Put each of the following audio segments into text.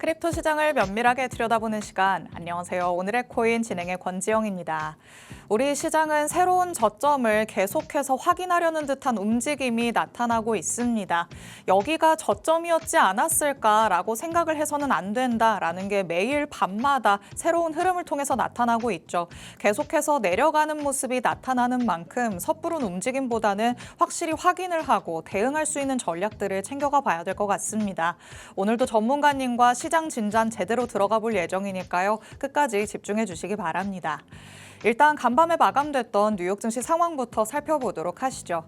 크립토 시장을 면밀하게 들여다보는 시간. 안녕하세요. 오늘의 코인 진행의 권지영입니다. 우리 시장은 새로운 저점을 계속해서 확인하려는 듯한 움직임이 나타나고 있습니다. 여기가 저점이었지 않았을까라고 생각을 해서는 안 된다라는 게 매일 밤마다 새로운 흐름을 통해서 나타나고 있죠. 계속해서 내려가는 모습이 나타나는 만큼 섣부른 움직임보다는 확실히 확인을 하고 대응할 수 있는 전략들을 챙겨가 봐야 될 것 같습니다. 오늘도 전문가님과 시장 진단 제대로 들어가 볼 예정이니까요. 끝까지 집중해 주시기 바랍니다. 일단 간밤에 마감됐던 뉴욕 증시 상황부터 살펴보도록 하시죠.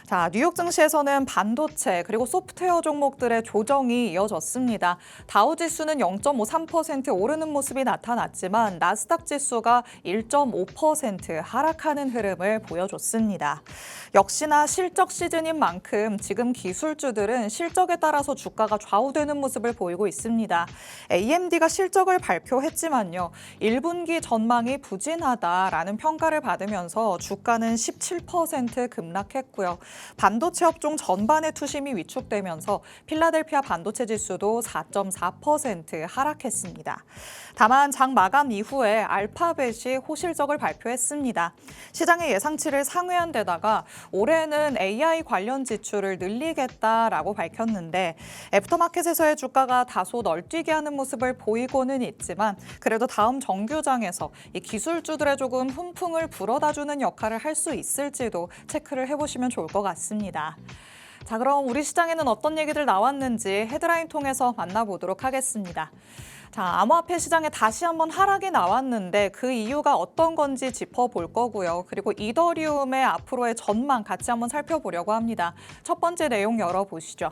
자, 뉴욕 증시에서는 반도체 그리고 소프트웨어 종목들의 조정이 이어졌습니다. 다우 지수는 0.53% 오르는 모습이 나타났지만 나스닥 지수가 1.5% 하락하는 흐름을 보여줬습니다. 역시나 실적 시즌인 만큼 지금 기술주들은 실적에 따라서 주가가 좌우되는 모습을 보이고 있습니다. AMD가 실적을 발표했지만요. 1분기 전망이 부진하다라는 평가를 받으면서 주가는 17% 급락했고요. 반도체 업종 전반의 투심이 위축되면서 필라델피아 반도체 지수도 4.4% 하락했습니다. 다만 장 마감 이후에 알파벳이 호실적을 발표했습니다. 시장의 예상치를 상회한 데다가 올해는 AI 관련 지출을 늘리겠다라고 밝혔는데 애프터마켓에서의 주가가 다소 널뛰게 하는 모습을 보이고는 있지만 그래도 다음 정규장에서 이 기술주들의 조금 훈풍을 불어다주는 역할을 할 수 있을지도 체크를 해보시면 좋을 것 같습니다. 자, 그럼 우리 시장에는 어떤 얘기들 나왔는지 헤드라인 통해서 만나보도록 하겠습니다. 자, 암호화폐 시장에 다시 한번 하락이 나왔는데 그 이유가 어떤 건지 짚어볼 거고요. 그리고 이더리움의 앞으로의 전망 같이 한번 살펴보려고 합니다. 첫 번째 내용 열어보시죠.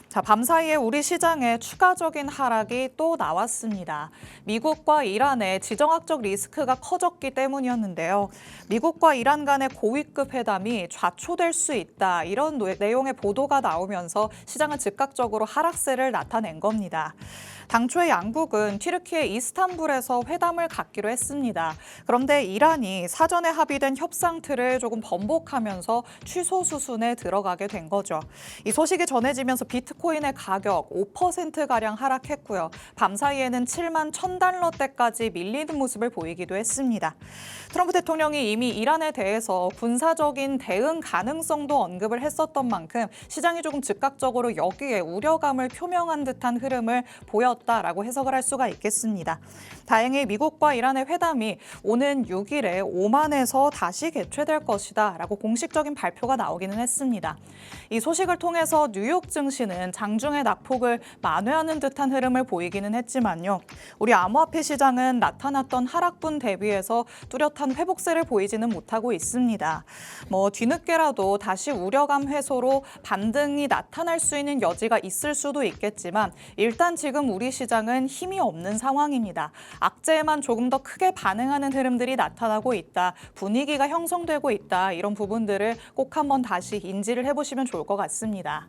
자, 밤사이에 우리 시장에 추가적인 하락이 또 나왔습니다. 미국과 이란의 지정학적 리스크가 커졌기 때문이었는데요. 미국과 이란 간의 고위급 회담이 좌초될 수 있다. 이런 내용의 보도가 나오면서 시장은 즉각적으로 하락세를 나타낸 겁니다. 당초에 양국은 튀르키예 이스탄불에서 회담을 갖기로 했습니다. 그런데 이란이 사전에 합의된 협상 틀을 조금 번복하면서 취소 수순에 들어가게 된 거죠. 이 소식이 전해지면서 비트코인의 가격 5%가량 하락했고요. 밤사이에는 7만 1,000달러대까지 밀리는 모습을 보이기도 했습니다. 트럼프 대통령이 이미 이란에 대해서 군사적인 대응 가능성도 언급을 했었던 만큼 시장이 조금 즉각적으로 여기에 우려감을 표명한 듯한 흐름을 보였다라고 해석을 할 수가 있겠습니다. 다행히 미국과 이란의 회담이 오는 6일에 오만에서 다시 개최될 것이다라고 공식적인 발표가 나오기는 했습니다. 이 소식을 통해서 뉴욕 증시는 장중의 낙폭을 만회하는 듯한 흐름을 보이기는 했지만요. 우리 암호화폐 시장은 나타났던 하락분 대비해서 뚜렷한 회복세를 보이지는 못하고 있습니다. 뒤늦게라도 다시 우려감 해소로 반등이 나타날 수 있는 여지가 있을 수도 있겠지만 일단 지금 우리 시장은 힘이 없는 상황입니다. 악재에만 조금 더 크게 반응하는 흐름들이 나타나고 있다. 분위기가 형성되고 있다. 이런 부분들을 꼭 한번 다시 인지를 해보시면 좋을 것 같습니다.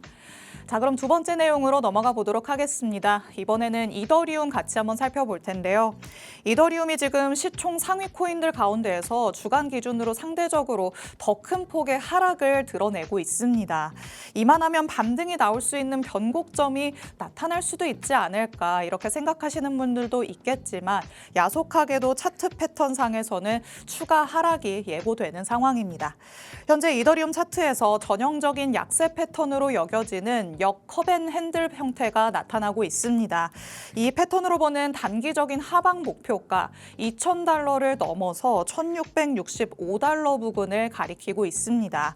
자, 그럼 두 번째 내용으로 넘어가 보도록 하겠습니다. 이번에는 이더리움 같이 한번 살펴볼 텐데요. 이더리움이 지금 시총 상위 코인들 가운데에서 주간 기준으로 상대적으로 더 큰 폭의 하락을 드러내고 있습니다. 이만하면 반등이 나올 수 있는 변곡점이 나타날 수도 있지 않을까 이렇게 생각하시는 분들도 있겠지만 야속하게도 차트 패턴상에서는 추가 하락이 예고되는 상황입니다. 현재 이더리움 차트에서 전형적인 약세 패턴으로 여겨지는 컵앤핸들 형태가 나타나고 있습니다. 이 패턴으로 보는 단기적인 하방 목표가 2,000달러를 넘어서 1,665달러 부근을 가리키고 있습니다.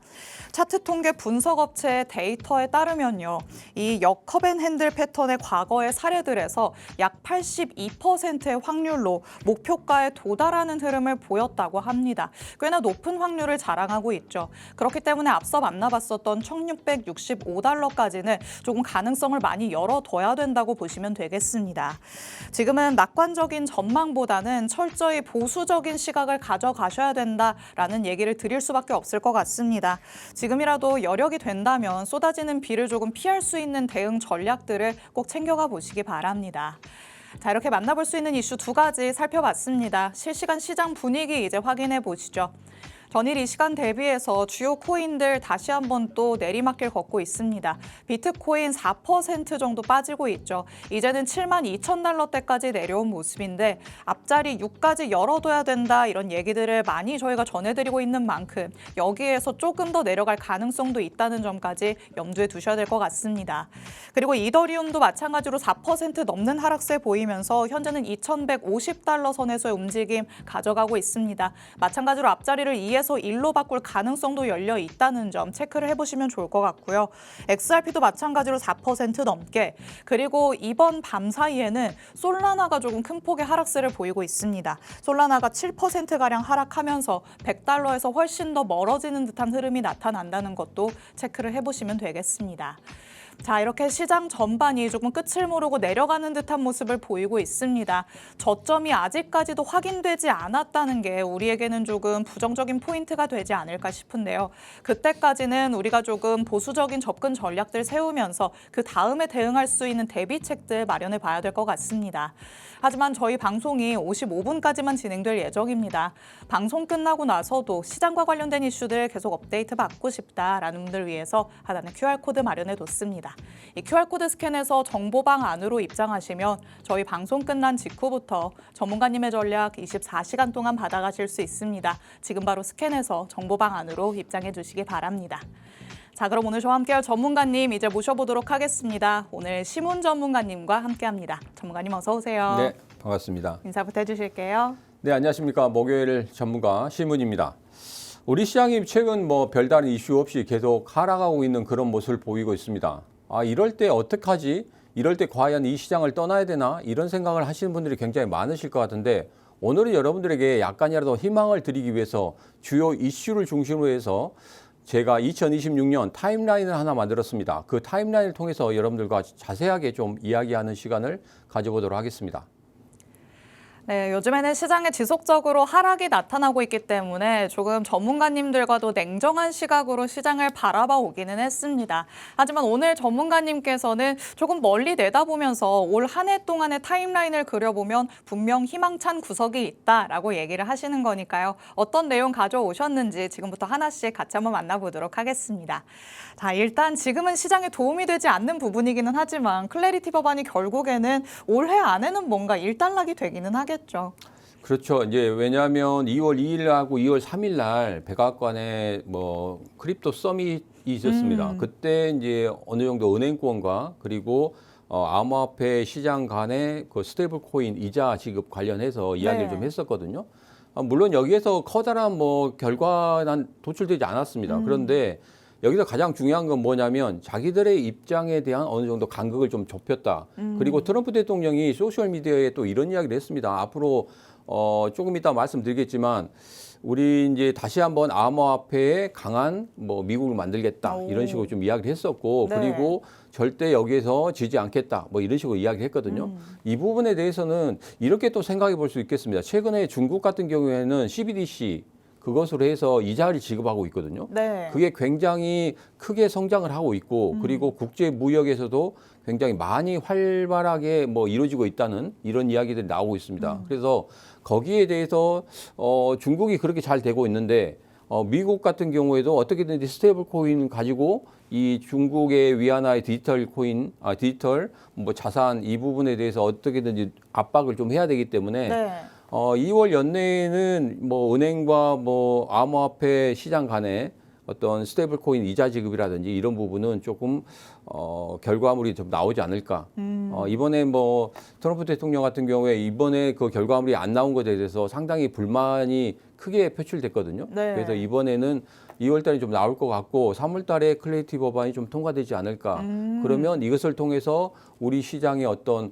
차트 통계 분석업체의 데이터에 따르면요. 이 컵앤핸들 패턴의 과거의 사례들에서 약 82%의 확률로 목표가에 도달하는 흐름을 보였다고 합니다. 꽤나 높은 확률을 자랑하고 있죠. 그렇기 때문에 앞서 만나봤었던 1,665달러까지는 조금 가능성을 많이 열어둬야 된다고 보시면 되겠습니다. 지금은 낙관적인 전망보다는 철저히 보수적인 시각을 가져가셔야 된다라는 얘기를 드릴 수밖에 없을 것 같습니다. 지금이라도 여력이 된다면 쏟아지는 비를 조금 피할 수 있는 대응 전략들을 꼭 챙겨가 보시기 바랍니다. 자, 이렇게 만나볼 수 있는 이슈 두 가지 살펴봤습니다. 실시간 시장 분위기 이제 확인해 보시죠. 전일 이 시간 대비해서 주요 코인들 다시 한번 또 내리막길 걷고 있습니다. 비트코인 4% 정도 빠지고 있죠. 이제는 72,000달러대까지 내려온 모습인데 앞자리 6까지 열어둬야 된다 이런 얘기들을 많이 저희가 전해드리고 있는 만큼 여기에서 조금 더 내려갈 가능성도 있다는 점까지 염두에 두셔야 될 것 같습니다. 그리고 이더리움도 마찬가지로 4% 넘는 하락세 보이면서 현재는 2,150달러 선에서의 움직임 가져가고 있습니다. 마찬가지로 앞자리를 2에서 1로 바꿀 가능성도 열려 있다는 점 체크를 해보시면 좋을 것 같고요. XRP도 마찬가지로 4% 넘게 그리고 이번 밤 사이에는 솔라나가 조금 큰 폭의 하락세를 보이고 있습니다. 솔라나가 7%가량 하락하면서 100달러에서 훨씬 더 멀어지는 듯한 흐름이 나타난다는 것도 체크를 해보시면 되겠습니다. 자, 이렇게 시장 전반이 조금 끝을 모르고 내려가는 듯한 모습을 보이고 있습니다. 저점이 아직까지도 확인되지 않았다는 게 우리에게는 조금 부정적인 포인트가 되지 않을까 싶은데요. 그때까지는 우리가 조금 보수적인 접근 전략들 세우면서 그 다음에 대응할 수 있는 대비책들 마련해 봐야 될 것 같습니다. 하지만 저희 방송이 55분까지만 진행될 예정입니다. 방송 끝나고 나서도 시장과 관련된 이슈들 계속 업데이트 받고 싶다라는 분들 위해서 하나는 QR코드 마련해 뒀습니다. 이 QR코드 스캔해서 정보방 안으로 입장하시면 저희 방송 끝난 직후부터 전문가님의 전략 24시간 동안 받아가실 수 있습니다. 지금 바로 스캔해서 정보방 안으로 입장해 주시기 바랍니다. 자, 그럼 오늘 저와 함께할 전문가님 이제 모셔보도록 하겠습니다. 오늘 시문 전문가님과 함께합니다. 전문가님 어서 오세요. 네, 반갑습니다. 인사부터 해주실게요. 네, 안녕하십니까. 목요일 전문가 시문입니다. 우리 시장이 최근 별다른 이슈 없이 계속 하락하고 있는 그런 모습을 보이고 있습니다. 이럴 때 어떡하지? 이럴 때 과연 이 시장을 떠나야 되나? 이런 생각을 하시는 분들이 굉장히 많으실 것 같은데 오늘은 여러분들에게 약간이라도 희망을 드리기 위해서 주요 이슈를 중심으로 해서 제가 2026년 타임라인을 하나 만들었습니다. 그 타임라인을 통해서 여러분들과 자세하게 좀 이야기하는 시간을 가져보도록 하겠습니다. 네, 요즘에는 시장에 지속적으로 하락이 나타나고 있기 때문에 조금 전문가님들과도 냉정한 시각으로 시장을 바라봐 오기는 했습니다. 하지만 오늘 전문가님께서는 조금 멀리 내다보면서 올 한 해 동안의 타임라인을 그려보면 분명 희망찬 구석이 있다라고 얘기를 하시는 거니까요. 어떤 내용 가져오셨는지 지금부터 하나씩 같이 한번 만나보도록 하겠습니다. 자, 일단 지금은 시장에 도움이 되지 않는 부분이기는 하지만 클래리티 법안이 결국에는 올해 안에는 뭔가 일단락이 되기는 하겠죠. 그렇죠. 이제 왜냐하면 2월 2일하고 2월 3일 날 백악관에 크립토 서밋이 있었습니다. 그때 이제 어느 정도 은행권과 그리고 암호화폐 시장 간의 그 스테이블 코인 이자 지급 관련해서 이야기를 좀 했었거든요. 물론 여기에서 커다란 결과는 도출되지 않았습니다. 그런데 여기서 가장 중요한 건 뭐냐면 자기들의 입장에 대한 어느 정도 간극을 좀 좁혔다. 그리고 트럼프 대통령이 소셜미디어에 또 이런 이야기를 했습니다. 앞으로 조금 이따 말씀드리겠지만 우리 이제 다시 한번 암호화폐에 강한 미국을 만들겠다. 이런 식으로 좀 이야기를 했었고 네. 그리고 절대 여기에서 지지 않겠다. 이런 식으로 이야기를 했거든요. 이 부분에 대해서는 이렇게 또 생각해 볼 수 있겠습니다. 최근에 중국 같은 경우에는 CBDC 그것으로 해서 이자를 지급하고 있거든요. 네. 그게 굉장히 크게 성장을 하고 있고 그리고 국제 무역에서도 굉장히 많이 활발하게 이루어지고 있다는 이런 이야기들이 나오고 있습니다. 그래서 거기에 대해서 중국이 그렇게 잘 되고 있는데 미국 같은 경우에도 어떻게든지 스테이블 코인 가지고 이 중국의 위안화의 디지털 코인, 디지털 자산 이 부분에 대해서 어떻게든지 압박을 좀 해야 되기 때문에 네. 2월 연내에는 은행과 암호화폐 시장 간에 어떤 스테이블 코인 이자 지급이라든지 이런 부분은 조금 결과물이 좀 나오지 않을까. 이번에 트럼프 대통령 같은 경우에 이번에 그 결과물이 안 나온 것에 대해서 상당히 불만이 크게 표출됐거든요. 네. 그래서 이번에는 2월 달에 좀 나올 것 같고 3월 달에 클래리티 법안이 좀 통과되지 않을까. 그러면 이것을 통해서 우리 시장의 어떤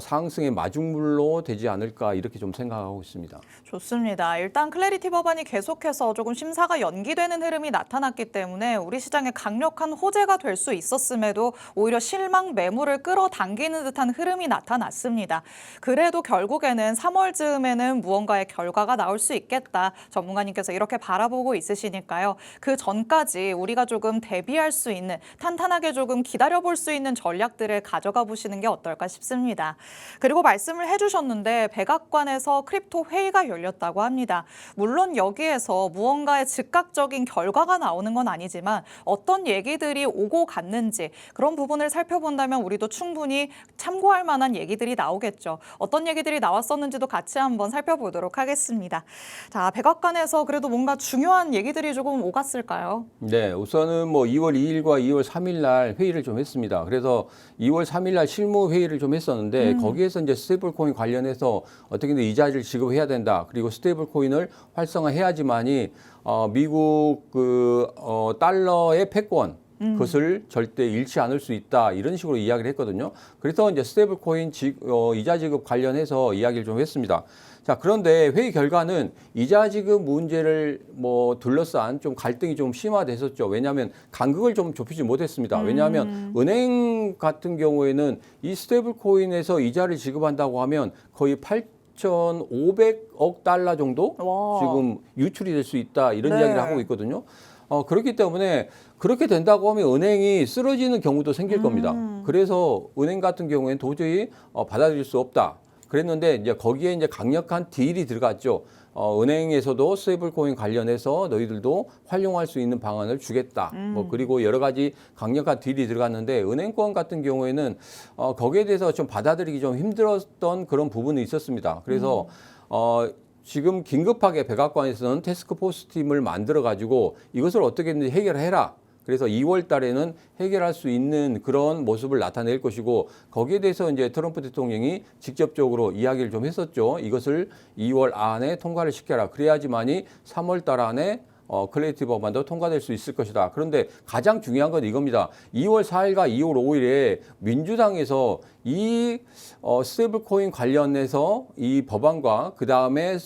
상승의 마중물로 되지 않을까 이렇게 좀 생각하고 있습니다. 좋습니다. 일단 클래리티 법안이 계속해서 조금 심사가 연기되는 흐름이 나타났기 때문에 우리 시장에 강력한 호재가 될 수 있었음에도 오히려 실망 매물을 끌어당기는 듯한 흐름이 나타났습니다. 그래도 결국에는 3월 즈음에는 무언가의 결과가 나올 수 있겠다. 전문가님께서 이렇게 바라보고 있으시니까요. 있는데요. 그 전까지 우리가 조금 대비할 수 있는, 탄탄하게 조금 기다려볼 수 있는 전략들을 가져가 보시는 게 어떨까 싶습니다. 그리고 말씀을 해주셨는데 백악관에서 크립토 회의가 열렸다고 합니다. 물론 여기에서 무언가의 즉각적인 결과가 나오는 건 아니지만 어떤 얘기들이 오고 갔는지 그런 부분을 살펴본다면 우리도 충분히 참고할 만한 얘기들이 나오겠죠. 어떤 얘기들이 나왔었는지도 같이 한번 살펴보도록 하겠습니다. 자, 백악관에서 그래도 뭔가 중요한 얘기들이 조금 오갔을까요? 네, 우선은 뭐 2월 2일과 2월 3일 날 회의를 좀 했습니다. 그래서 2월 3일 날 실무 회의를 좀 했었는데 거기에서 이제 스테이블 코인 관련해서 어떻게든 이자를 지급해야 된다. 그리고 스테이블 코인을 활성화해야지만이 미국 달러의 패권 그것을 절대 잃지 않을 수 있다 이런 식으로 이야기를 했거든요. 그래서 이제 스테이블 코인 이자 지급 관련해서 이야기를 좀 했습니다. 자, 그런데 회의 결과는 이자 지급 문제를 둘러싼 좀 갈등이 좀 심화됐었죠. 왜냐하면 간극을 좀 좁히지 못했습니다. 왜냐하면 은행 같은 경우에는 이 스테이블 코인에서 이자를 지급한다고 하면 거의 8,500억 달러 정도 와. 지금 유출이 될 수 있다 이런 네. 이야기를 하고 있거든요. 그렇기 때문에 그렇게 된다고 하면 은행이 쓰러지는 경우도 생길 겁니다. 그래서 은행 같은 경우에는 도저히 받아들일 수 없다. 그랬는데 이제 거기에 이제 강력한 딜이 들어갔죠. 은행에서도 스테이블 코인 관련해서 너희들도 활용할 수 있는 방안을 주겠다. 그리고 여러 가지 강력한 딜이 들어갔는데 은행권 같은 경우에는 거기에 대해서 좀 받아들이기 좀 힘들었던 그런 부분이 있었습니다. 그래서 지금 긴급하게 백악관에서는 태스크포스 팀을 만들어 가지고 이것을 어떻게든 해결해라. 그래서 2월 달에는 해결할 수 있는 그런 모습을 나타낼 것이고 거기에 대해서 이제 트럼프 대통령이 직접적으로 이야기를 좀 했었죠. 이것을 2월 안에 통과를 시켜라. 그래야지만이 3월 달 안에 클레이티 법안도 통과될 수 있을 것이다. 그런데 가장 중요한 건 이겁니다. 2월 4일과 2월 5일에 민주당에서 이 스테이블 코인 관련해서 이 법안과 그다음에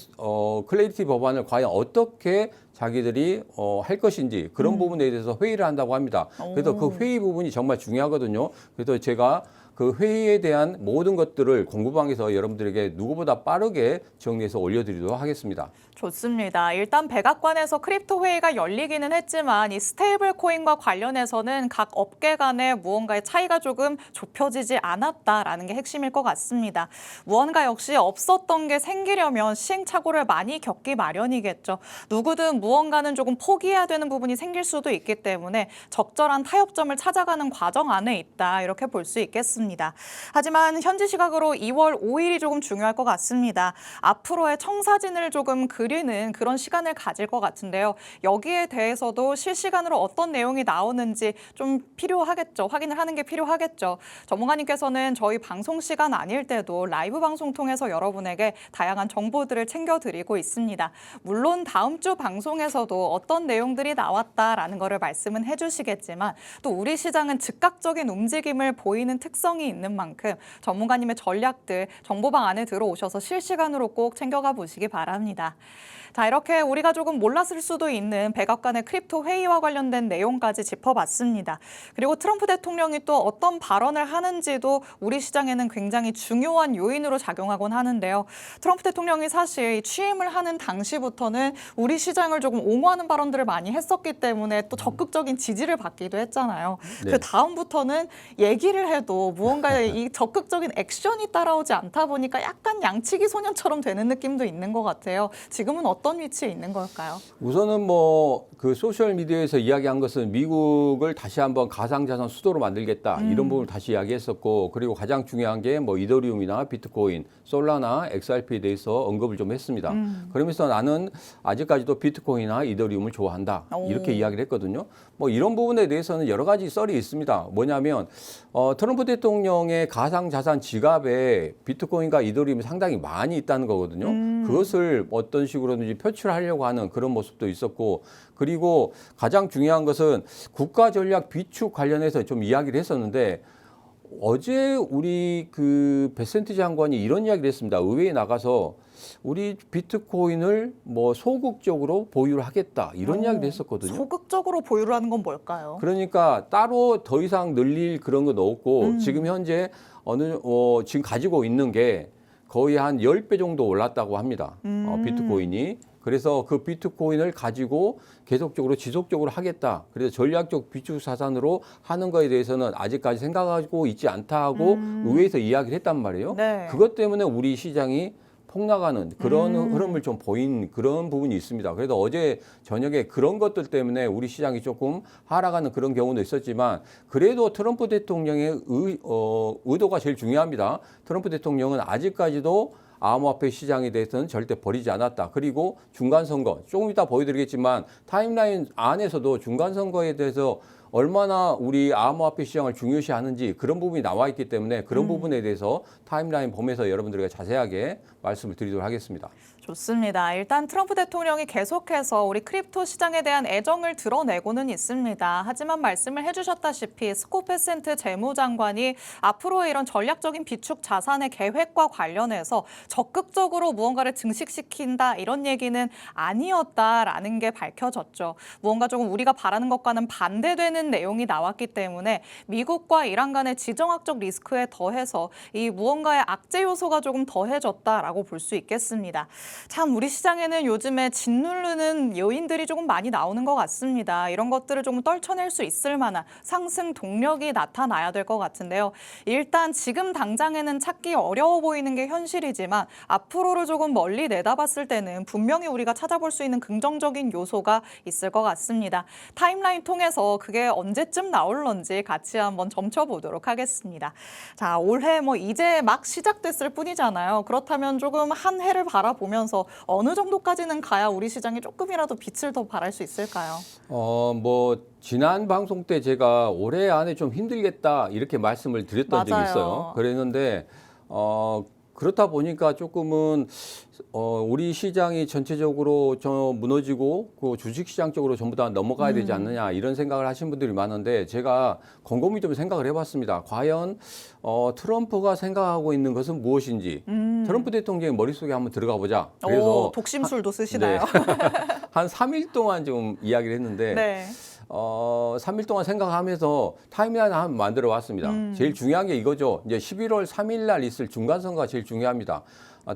클레이티 법안을 과연 어떻게 자기들이 할 것인지 그런 부분에 대해서 회의를 한다고 합니다. 그래서 그 회의 부분이 정말 중요하거든요. 그래서 제가 그 회의에 대한 모든 것들을 공부방에서 여러분들에게 누구보다 빠르게 정리해서 올려드리도록 하겠습니다. 좋습니다. 일단 백악관에서 크립토 회의가 열리기는 했지만 이 스테이블 코인과 관련해서는 각 업계 간의 무언가의 차이가 조금 좁혀지지 않았다라는 게 핵심일 것 같습니다. 무언가 역시 없었던 게 생기려면 시행착오를 많이 겪기 마련이겠죠. 누구든 무언가는 조금 포기해야 되는 부분이 생길 수도 있기 때문에 적절한 타협점을 찾아가는 과정 안에 있다 이렇게 볼 수 있겠습니다. 하지만 현지 시각으로 2월 5일이 조금 중요할 것 같습니다. 앞으로의 청사진을 조금 그리는 그런 시간을 가질 것 같은데요. 여기에 대해서도 실시간으로 어떤 내용이 나오는지 좀 필요하겠죠. 확인을 하는 게 필요하겠죠. 전문가님께서는 저희 방송 시간 아닐 때도 라이브 방송 통해서 여러분에게 다양한 정보들을 챙겨드리고 있습니다. 물론 다음 주 방송에서도 어떤 내용들이 나왔다라는 거를 말씀은 해주시겠지만 또 우리 시장은 즉각적인 움직임을 보이는 특성이 있는 만큼 전문가님의 전략들 정보방 안에 들어오셔서 실시간으로 꼭 챙겨가 보시기 바랍니다. 자, 이렇게 우리가 조금 몰랐을 수도 있는 백악관의 크립토 회의와 관련된 내용까지 짚어봤습니다. 그리고 트럼프 대통령이 또 어떤 발언을 하는지도 우리 시장에는 굉장히 중요한 요인으로 작용하곤 하는데요. 트럼프 대통령이 사실 취임을 하는 당시부터는 우리 시장을 조금 옹호하는 발언들을 많이 했었기 때문에 또 적극적인 지지를 받기도 했잖아요. 네. 그 다음부터는 얘기를 해도 무언가의 이 적극적인 액션이 따라오지 않다 보니까 약간 양치기 소년처럼 되는 느낌도 있는 것 같아요. 지금은 어떤 위치에 있는 걸까요? 우선은 그 소셜 미디어에서 이야기한 것은 미국을 다시 한번 가상자산 수도로 만들겠다 이런 부분을 다시 이야기했었고 그리고 가장 중요한 게 이더리움이나 비트코인, 솔라나, XRP에 대해서 언급을 좀 했습니다. 그러면서 나는 아직까지도 비트코인이나 이더리움을 좋아한다 이렇게 이야기를 했거든요. 이런 부분에 대해서는 여러 가지 썰이 있습니다. 뭐냐면 트럼프 대통령의 가상자산 지갑에 비트코인과 이더리움이 상당히 많이 있다는 거거든요. 그것을 어떤 식으로든지 표출하려고 하는 그런 모습도 있었고 그리고 가장 중요한 것은 국가 전략 비축 관련해서 좀 이야기를 했었는데 어제 우리 그 베센트 장관이 이런 이야기를 했습니다. 의회에 나가서 우리 비트코인을 소극적으로 보유를 하겠다 이런 이야기를 했었거든요. 소극적으로 보유를 하는 건 뭘까요? 그러니까 따로 더 이상 늘릴 그런 건 없고 지금 현재 지금 가지고 있는 게 거의 한 10배 정도 올랐다고 합니다. 비트코인이. 그래서 그 비트코인을 가지고 계속적으로 지속적으로 하겠다. 그래서 전략적 비축 자산으로 하는 거에 대해서는 아직까지 생각하고 있지 않다고 의회에서 이야기를 했단 말이에요. 네. 그것 때문에 우리 시장이 폭락하는 그런 흐름을 좀 보인 그런 부분이 있습니다. 그래서 어제 저녁에 그런 것들 때문에 우리 시장이 조금 하락하는 그런 경우도 있었지만 그래도 트럼프 대통령의 의도가 제일 중요합니다. 트럼프 대통령은 아직까지도 암호화폐 시장에 대해서는 절대 버리지 않았다. 그리고 중간선거, 조금 이따 보여드리겠지만 타임라인 안에서도 중간선거에 대해서 얼마나 우리 암호화폐 시장을 중요시하는지 그런 부분이 나와 있기 때문에 그런 부분에 대해서 타임라인 보면서 여러분들에게 자세하게 말씀을 드리도록 하겠습니다. 좋습니다. 일단 트럼프 대통령이 계속해서 우리 크립토 시장에 대한 애정을 드러내고는 있습니다. 하지만 말씀을 해주셨다시피 스콧 베센트 재무장관이 앞으로의 이런 전략적인 비축 자산의 계획과 관련해서 적극적으로 무언가를 증식시킨다 이런 얘기는 아니었다라는 게 밝혀졌죠. 무언가 조금 우리가 바라는 것과는 반대되는 내용이 나왔기 때문에 미국과 이란 간의 지정학적 리스크에 더해서 이 무언가의 악재 요소가 조금 더해졌다라고 볼 수 있겠습니다. 참 우리 시장에는 요즘에 짓누르는 요인들이 조금 많이 나오는 것 같습니다. 이런 것들을 조금 떨쳐낼 수 있을 만한 상승 동력이 나타나야 될 것 같은데요. 일단 지금 당장에는 찾기 어려워 보이는 게 현실이지만 앞으로를 조금 멀리 내다봤을 때는 분명히 우리가 찾아볼 수 있는 긍정적인 요소가 있을 것 같습니다. 타임라인 통해서 그게 언제쯤 나올런지 같이 한번 점쳐보도록 하겠습니다. 자, 올해 뭐 이제 막 시작됐을 뿐이잖아요. 그렇다면 조금 한 해를 바라보면서 어느 정도까지는 가야 우리 시장이 조금이라도 빛을 더 발할 수 있을까요? 뭐 지난 방송 때 제가 올해 안에 좀 힘들겠다 이렇게 말씀을 드렸던 적이 맞아요. 있어요. 그랬는데 그렇다 보니까 조금은 우리 시장이 전체적으로 무너지고 그 주식시장 쪽으로 전부 다 넘어가야 되지 않느냐 이런 생각을 하신 분들이 많은데 제가 곰곰이 좀 생각을 해봤습니다. 과연 트럼프가 생각하고 있는 것은 무엇인지 트럼프 대통령의 머릿속에 한번 들어가 보자. 그래서 독심술도 쓰시나요? 한 3일 동안 좀 이야기를 했는데 네. 3일 동안 생각하면서 타임라인 한번 만들어 왔습니다. 제일 중요한 게 이거죠. 이제 11월 3일 날 있을 중간선거가 제일 중요합니다.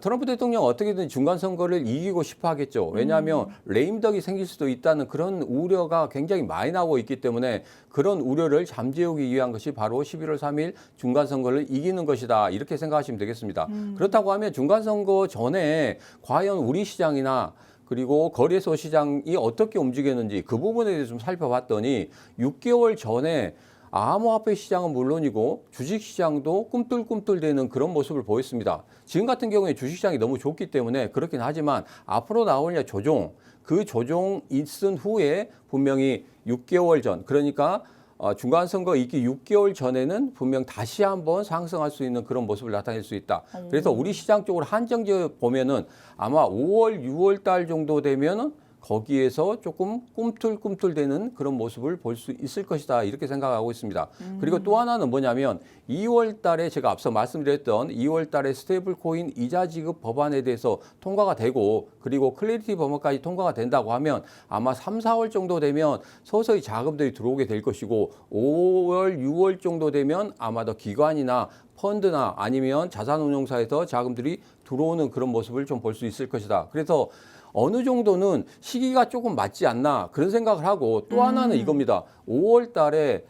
트럼프 대통령 어떻게든 중간선거를 이기고 싶어 하겠죠. 왜냐하면 레임덕이 생길 수도 있다는 그런 우려가 굉장히 많이 나오고 있기 때문에 그런 우려를 잠재우기 위한 것이 바로 11월 3일 중간선거를 이기는 것이다. 이렇게 생각하시면 되겠습니다. 그렇다고 하면 중간선거 전에 과연 우리 시장이나 그리고 거래소 시장이 어떻게 움직였는지 그 부분에 대해서 좀 살펴봤더니 6개월 전에 암호화폐 시장은 물론이고 주식시장도 꿈틀꿈틀대는 그런 모습을 보였습니다. 지금 같은 경우에 주식시장이 너무 좋기 때문에 그렇긴 하지만 앞으로 나올 조정, 그 조정 있은 후에 분명히 6개월 전, 그러니까 중간선거 있기 6개월 전에는 분명 다시 한번 상승할 수 있는 그런 모습을 나타낼 수 있다. 그래서 우리 시장 쪽으로 한정지어 보면은 아마 5월, 6월 달 정도 되면은 거기에서 조금 꿈틀꿈틀대는 그런 모습을 볼 수 있을 것이다. 이렇게 생각하고 있습니다. 그리고 또 하나는 뭐냐면 2월 달에 제가 앞서 말씀드렸던 2월 달에 스테이블 코인 이자 지급 법안에 대해서 통과가 되고 그리고 클래리티 법안까지 통과가 된다고 하면 아마 3, 4월 정도 되면 서서히 자금들이 들어오게 될 것이고 5월, 6월 정도 되면 아마도 기관이나 펀드나 아니면 자산운용사에서 자금들이 들어오는 그런 모습을 좀 볼 수 있을 것이다. 그래서 어느 정도는 시기가 조금 맞지 않나 그런 생각을 하고 또 하나는 이겁니다. 5월 달에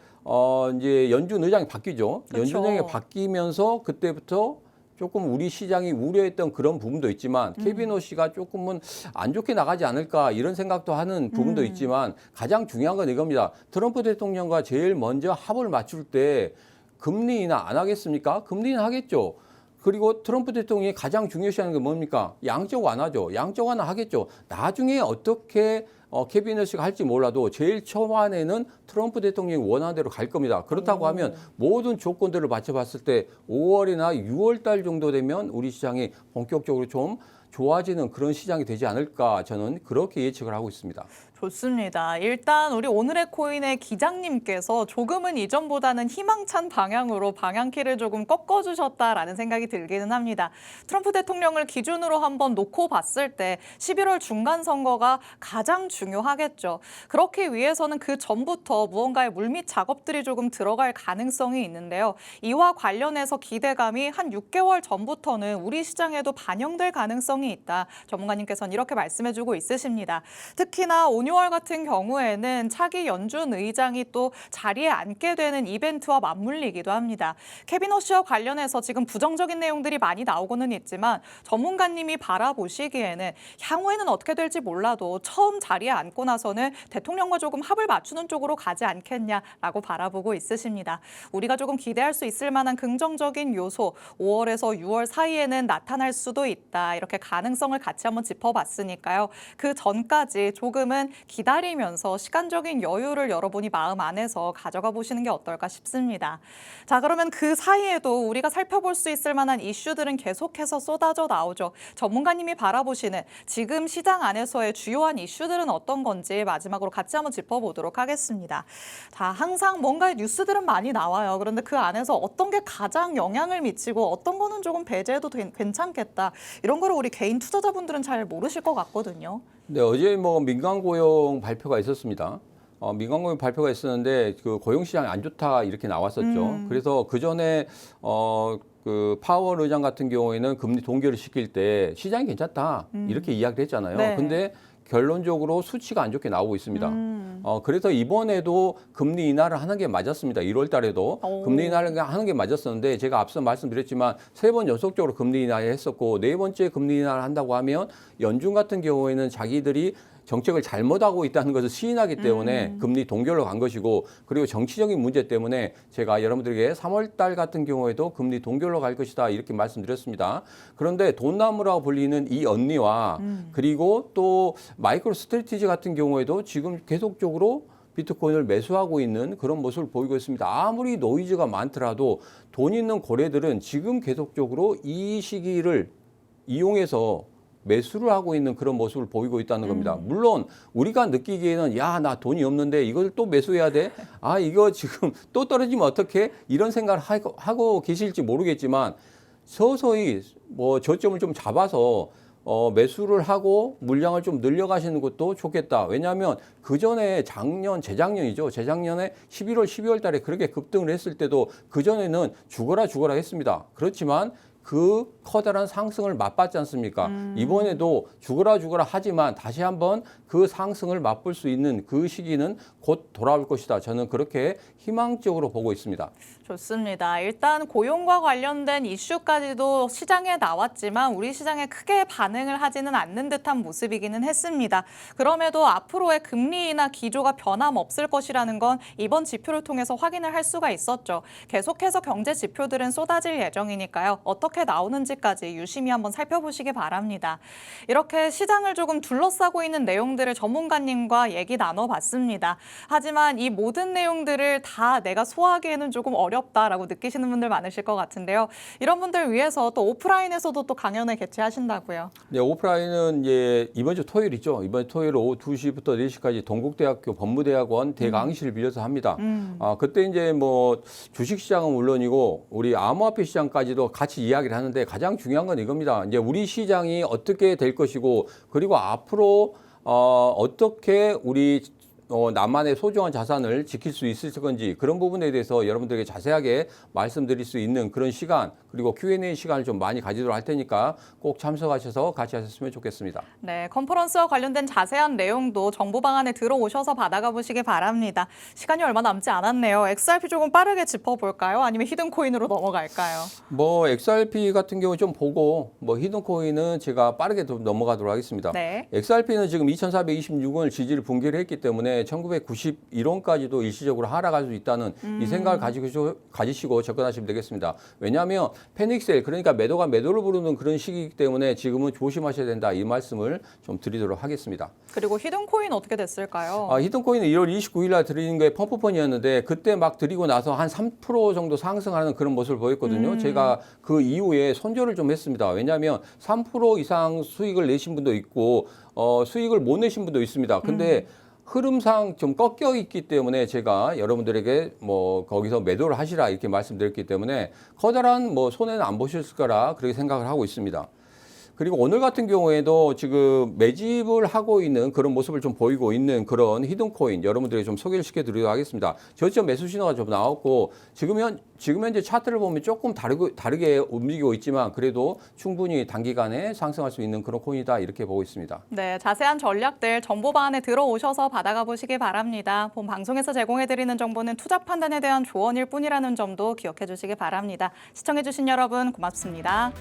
이제 연준 의장이 바뀌죠. 그렇죠. 연준 의장이 바뀌면서 그때부터 조금 우리 시장이 우려했던 그런 부분도 있지만 케빈 오씨가 조금은 안 좋게 나가지 않을까 이런 생각도 하는 부분도 있지만 가장 중요한 건 이겁니다. 트럼프 대통령과 제일 먼저 합을 맞출 때 금리 인하 안 하겠습니까? 금리 인하 하겠죠. 그리고 트럼프 대통령이 가장 중요시하는 게 뭡니까? 양적 완화죠. 양적 완화 하겠죠. 나중에 어떻게 캐비넷이 할지 몰라도 제일 초반에는 트럼프 대통령이 원하는 대로 갈 겁니다. 그렇다고 하면 모든 조건들을 맞춰봤을 때 5월이나 6월 달 정도 되면 우리 시장이 본격적으로 좀 좋아지는 그런 시장이 되지 않을까 저는 그렇게 예측을 하고 있습니다. 좋습니다. 일단 우리 오늘의 코인의 기장님께서 조금은 이전보다는 희망찬 방향으로 방향키를 조금 꺾어주셨다라는 생각이 들기는 합니다. 트럼프 대통령을 기준으로 한번 놓고 봤을 때 11월 중간 선거가 가장 중요하겠죠. 그렇기 위해서는 그 전부터 무언가의 물밑 작업들이 조금 들어갈 가능성이 있는데요. 이와 관련해서 기대감이 한 6개월 전부터는 우리 시장에도 반영될 가능성이 있다. 전문가님께서는 이렇게 말씀해주고 있으십니다. 특히나 5, 6월 같은 경우에는 차기 연준 의장이 또 자리에 앉게 되는 이벤트와 맞물리기도 합니다. 케빈 허쉬와 관련해서 지금 부정적인 내용들이 많이 나오고는 있지만 전문가님이 바라보시기에는 향후에는 어떻게 될지 몰라도 처음 자리에 앉고 나서는 대통령과 조금 합을 맞추는 쪽으로 가지 않겠냐라고 바라보고 있으십니다. 우리가 조금 기대할 수 있을 만한 긍정적인 요소 5월에서 6월 사이에는 나타날 수도 있다. 이렇게 가능성을 같이 한번 짚어봤으니까요. 그 전까지 조금은 기다리면서 시간적인 여유를 여러분이 마음 안에서 가져가 보시는 게 어떨까 싶습니다. 자, 그러면 그 사이에도 우리가 살펴볼 수 있을 만한 이슈들은 계속해서 쏟아져 나오죠. 전문가님이 바라보시는 지금 시장 안에서의 주요한 이슈들은 어떤 건지 마지막으로 같이 한번 짚어보도록 하겠습니다. 자, 항상 뭔가 뉴스들은 많이 나와요. 그런데 그 안에서 어떤 게 가장 영향을 미치고 어떤 거는 조금 배제해도 괜찮겠다. 이런 거를 우리 개인 투자자분들은 잘 모르실 것 같거든요. 네, 어제 뭐 민간 고용 발표가 있었습니다. 민간 고용 발표가 있었는데 그 고용 시장이 안 좋다 이렇게 나왔었죠. 그래서 그 전에 그 파월 의장 같은 경우에는 금리 동결을 시킬 때 시장이 괜찮다 이렇게 이야기를 했잖아요. 네. 근데 결론적으로 수치가 안 좋게 나오고 있습니다. 그래서 이번에도 금리 인하를 하는 게 맞았습니다. 1월 달에도 금리 인하를 하는 게 맞았었는데 제가 앞서 말씀드렸지만 3번 연속적으로 금리 인하를 했었고 4번째 금리 인하를 한다고 하면 연준 같은 경우에는 자기들이 정책을 잘못하고 있다는 것을 시인하기 때문에 금리 동결로 간 것이고 그리고 정치적인 문제 때문에 제가 여러분들에게 3월 달 같은 경우에도 금리 동결로 갈 것이다 이렇게 말씀드렸습니다. 그런데 돈나무라고 불리는 이 언니와 그리고 또 마이크로 스트래티지 같은 경우에도 지금 계속적으로 비트코인을 매수하고 있는 그런 모습을 보이고 있습니다. 아무리 노이즈가 많더라도 돈 있는 고래들은 지금 계속적으로 이 시기를 이용해서 매수를 하고 있는 그런 모습을 보이고 있다는 겁니다. 물론 우리가 느끼기에는 야, 나 돈이 없는데 이걸 또 매수해야 돼? 아, 이거 지금 또 떨어지면 어떡해? 이런 생각을 하고 계실지 모르겠지만 서서히 뭐 저점을 좀 잡아서 매수를 하고 물량을 좀 늘려가시는 것도 좋겠다. 왜냐하면 그 전에 재작년이죠. 재작년에 11월, 12월 달에 그렇게 급등을 했을 때도 그 전에는 죽어라 했습니다. 그렇지만 그 커다란 상승을 맛봤지 않습니까? 이번에도 죽어라 하지만 다시 한번 그 상승을 맛볼 수 있는 그 시기는 곧 돌아올 것이다. 저는 그렇게 희망적으로 보고 있습니다. 좋습니다. 일단 고용과 관련된 이슈까지도 시장에 나왔지만 우리 시장에 크게 반응을 하지는 않는 듯한 모습이기는 했습니다. 그럼에도 앞으로의 금리 인하 기조가 변함없을 것이라는 건 이번 지표를 통해서 확인을 할 수가 있었죠. 계속해서 경제 지표들은 쏟아질 예정이니까요. 어떻게 나오는지까지 유심히 한번 살펴보시기 바랍니다. 이렇게 시장을 조금 둘러싸고 있는 내용들을 전문가님과 얘기 나눠봤습니다. 하지만 이 모든 내용들을 다 내가 소화하기에는 조금 어렵다라고 느끼시는 분들 많으실 것 같은데요. 이런 분들 위해서 또 오프라인에서도 또 강연을 개최하신다고요. 네, 오프라인은 이제 이번 주 토요일이죠. 이번 토요일 오후 2시부터 4시까지 동국대학교 법무대학원 대강의실을 빌려서 합니다. 그때 이제 뭐 주식시장은 물론이고 우리 암호화폐 시장까지도 같이 이야기를 하는데 가장 중요한 건 이겁니다. 이제 우리 시장이 어떻게 될 것이고 그리고 앞으로 어떻게 우리 나만의 소중한 자산을 지킬 수 있을 건지 그런 부분에 대해서 여러분들에게 자세하게 말씀드릴 수 있는 그런 시간 그리고 Q&A 시간을 좀 많이 가지도록 할 테니까 꼭 참석하셔서 같이 하셨으면 좋겠습니다. 네, 컨퍼런스와 관련된 자세한 내용도 정보 방안에 들어오셔서 받아가 보시기 바랍니다. 시간이 얼마 남지 않았네요. XRP 조금 빠르게 짚어볼까요? 아니면 히든코인으로 넘어갈까요? 뭐 XRP 같은 경우 좀 보고 뭐 히든코인은 제가 빠르게 좀 넘어가도록 하겠습니다. 네. XRP는 지금 2,426원을 지지를 붕괴를 했기 때문에 1991원까지도 일시적으로 하락할 수 있다는 이 생각을 가지시고 접근하시면 되겠습니다. 왜냐하면 패닉셀 그러니까 매도가 매도를 부르는 그런 시기이기 때문에 지금은 조심하셔야 된다 이 말씀을 좀 드리도록 하겠습니다. 그리고 히든코인 어떻게 됐을까요? 히든코인은 1월 29일 날 드리는 게 펌프펀이었는데 그때 막 드리고 나서 한 3% 정도 상승하는 그런 모습을 보였거든요. 제가 그 이후에 손절을 좀 했습니다. 왜냐하면 3% 이상 수익을 내신 분도 있고 수익을 못 내신 분도 있습니다. 근데 흐름상 좀 꺾여 있기 때문에 제가 여러분들에게 뭐 거기서 매도를 하시라 이렇게 말씀드렸기 때문에 커다란 뭐 손해는 안 보셨을 거라 그렇게 생각을 하고 있습니다. 그리고 오늘 같은 경우에도 지금 매집을 하고 있는 그런 모습을 좀 보이고 있는 그런 히든코인 여러분들에게 좀 소개를 시켜드리도록 하겠습니다. 저점 매수 신호가 좀 나왔고 지금 현재 차트를 보면 조금 다르게 움직이고 있지만 그래도 충분히 단기간에 상승할 수 있는 그런 코인이다 이렇게 보고 있습니다. 네, 자세한 전략들 정보방안에 들어오셔서 받아가 보시기 바랍니다. 본 방송에서 제공해드리는 정보는 투자 판단에 대한 조언일 뿐이라는 점도 기억해 주시기 바랍니다. 시청해주신 여러분 고맙습니다.